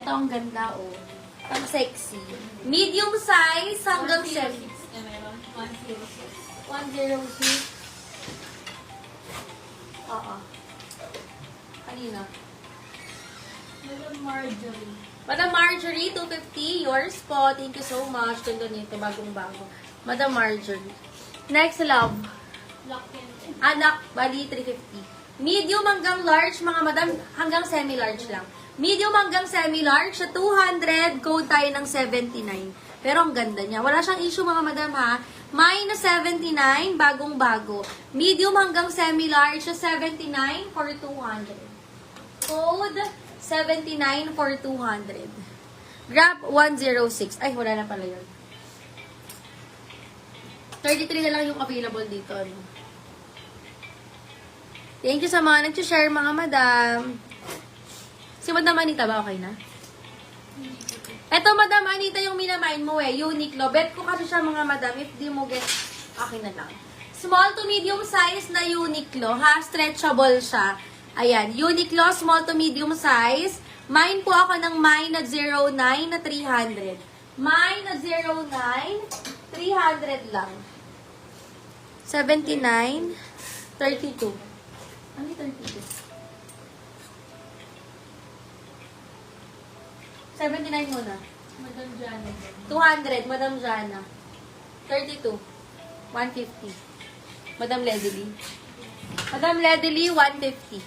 Ito ang ganda, oh. Ang sexy. Medium size hanggang 7. 106. Oo. Kanina. Madam Marjorie. Madam Marjorie, 250. Yours po. Thank you so much. Ganda nito. Bagong-bago. Madam Marjorie. Next, love. Black and Anak, bali 350. Medium hanggang large, mga madam, hanggang semi-large lang. Medium hanggang semi-large, sa 200, code tayo ng 79. Pero ang ganda niya. Wala siyang issue, mga madam, ha? Minus 79, bagong-bago. Medium hanggang semi-large, sa 79 for 200. Code 79 for 200. Grab 106. Ay, wala na pala yun. 33 na lang yung available dito. Ano? Thank you sa mga nag-share, mga madam. Si Madam Anita ba okay na? Eto, Madam Anita, yung minamain mo Uniqlo. Bet ko kasi siya, mga madam. If di mo get, okay na lang. Small to medium size na Uniqlo, ha? Stretchable siya. Ayan, Uniqlo, small to medium size. Mine po ako ng mine na 09 na 300. Mine na 09, 300 lang. 79, 32. Ano yung 32? 79 muna. Madam Jana. 200, Madam Jana. 32. 150. Madam Ledley. Madam Ledley, 150.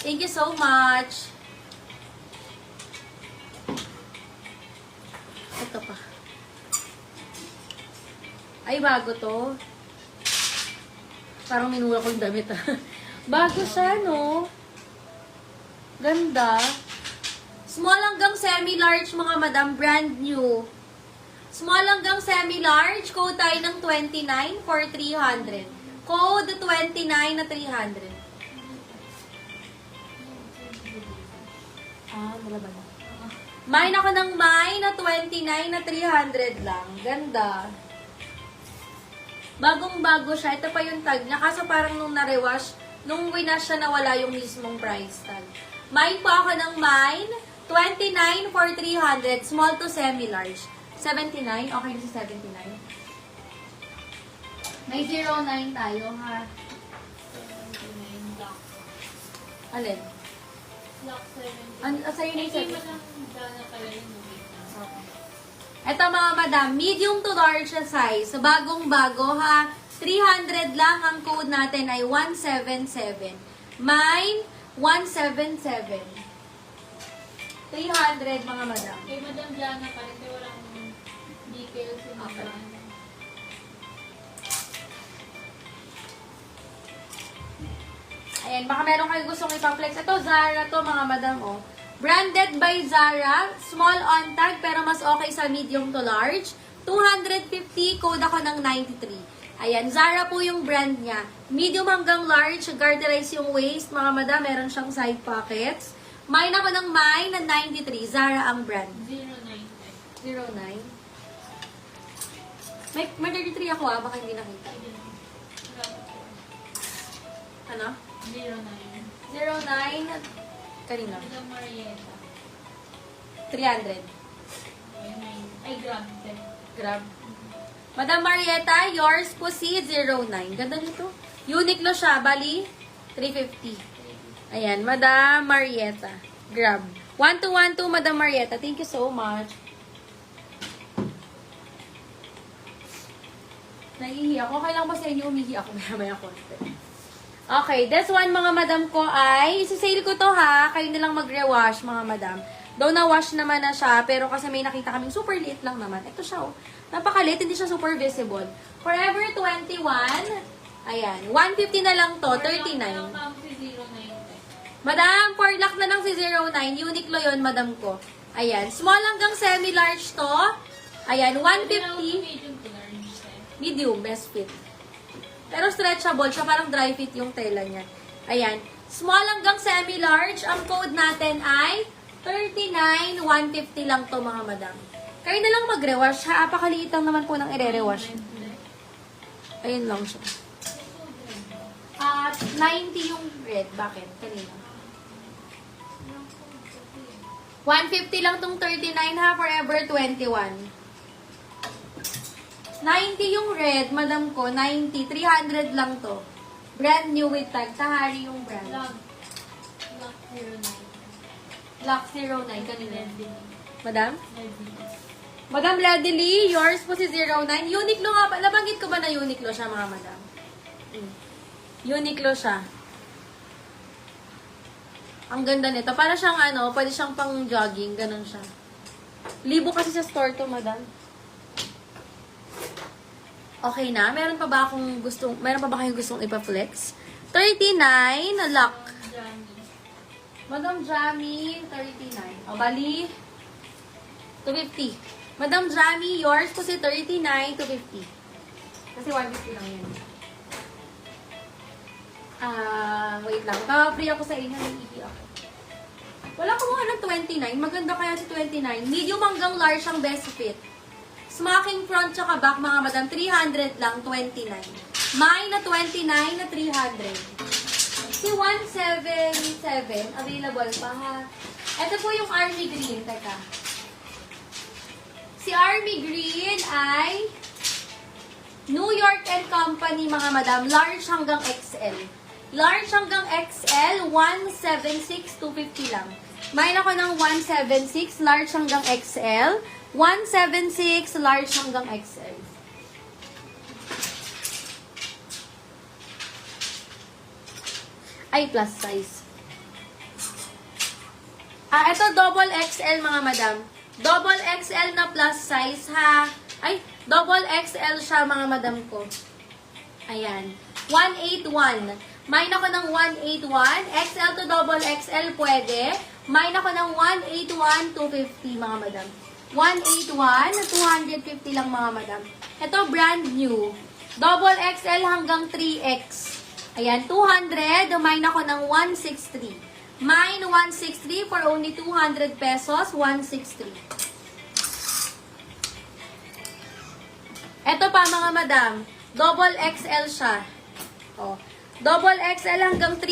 Thank you so much. Ito pa. Ay, bago to. Parang minura ko yung damit, ha. Bago siya, no? Ganda. Small hanggang semi-large, mga madam. Brand new. Small hanggang semi-large. Code tayo ng 29 for 300. Code 29 na 300. Wala ba na? Mine ako ng mine na 29 na 300 lang. Ganda. Bagong-bago siya. Ito pa yung tag niya. Kaso parang nung na-rewash, nung winash siya, nawala yung mismong price tag. Mine po ako ng mine. 29 for 300. Small to semi-large. 79. Okay na si 79. May 09 tayo, ha? 79 black. Alin? Black 70. Sa'yo na yung Hindi 7. Madam Jana pala yung Okay. Ito, mga madam, medium to large na size. So, bagong-bago, ha? 300 lang. Ang code natin ay 177. Mine, 177. 300, mga madam. Kay Madam Jana pa rin, walang details yung Okay. Ayan, baka meron kayo gustong ipang-flex. Ito, Zara to, mga madam, oh. Branded by Zara. Small on tag, pero mas okay sa medium to large. 250, code ako ng 93. Ayan, Zara po yung brand niya. Medium hanggang large, garterize yung waist. Mga madam, meron siyang side pockets. Mine ako ng mine na 93. Zara ang brand. 09. 09. May 33 ako, baka hindi nakita. Ano? 09. 09. Kanina. Madam Marietta. 300. Ay, grab. Grab. Madam Marietta, yours po si 09. Ganda nito. Uniqlo siya, bali 350. Ayan, Madam Marietta. Grab. 1212, Madam Marietta. Thank you so much. Naiihi ako. Okay lang ba sa inyo umihi ako? Maya konti. Okay, this one, mga madam ko ay, isa-sale ko to, ha. Kayo nilang magre-wash, mga madam. Though na-wash naman na siya, pero kasi may nakita kaming super liit lang naman. Ito siya, oh. Napakaliit, hindi siya super visible. Forever 21. Ayan, 150 na lang to, 39. Madam, for luck na lang si 09. Uniqlo yon, madam ko. Ayan, small hanggang semi-large to. Ayan, 150. Medium, best fit. Pero stretchable siya, parang dry fit yung tela niya. Ayan. Small hanggang semi-large. Ang code natin ay 39, 150 lang to, mga madam. Kayo na lang mag-rewash, ha? Apakaliit lang naman po ng i-rewash. Ayun lang siya. At 90 yung red. Bakit? Kanina. 150 lang tong 39 ha, forever 21. 90 yung red, madam ko, 90. 300 lang to. Brand new with tag. Tahari yung brand. Lock 09. Lock 09, kanina. Leadily. Madam? Leadily. Madam Ledily, yours po si 09. Uniqlo nga pa. Nabanggit ko ba na Uniqlo siya, mga madam? Uniqlo siya. Ang ganda nito. Para siyang pwede siyang pang jogging. Ganon siya. Libo kasi sa store to, madam. Okay na? Meron pa ba kayong gustong ipa-flex? 39, lock. Johnny. Madam Jamie, 39. O, bali, 250. Madam Jamie, yours po si 39 to 50. Kasi 150 lang yan. Wait lang. Free ako sa inyo. Nag-ihi ako. Wala kumuha ng 29. Maganda kaya si 29. Medium hanggang large ang best fit. Smocking front tsaka back, mga madam. 300 lang, 29. Mine na 29 na 300. Si 177, available pa ha. Ito po yung Army Green. Teka. Si Army Green ay New York & Company, mga madam. Large hanggang XL. Large hanggang XL, 176, 250 lang. Mayroon ako ng 176, large hanggang XL. 176, large hanggang XL. Ay, plus size. Ito double XL, mga madam. Double XL na plus size, ha? Ay, double XL siya, mga madam ko. Ayan. 181. Mine ako ng 181. XL to double XL pwede. Mine ako ng 181, 250, mga madam. 181, 250 lang, mga madam. Ito, brand new. Double XL hanggang 3X. Ayan, 200. Mine ako ng 163. Mine, 163 for only 200 pesos. 163. Ito pa, mga madam. Double XL siya. Oh. Double XL hanggang 3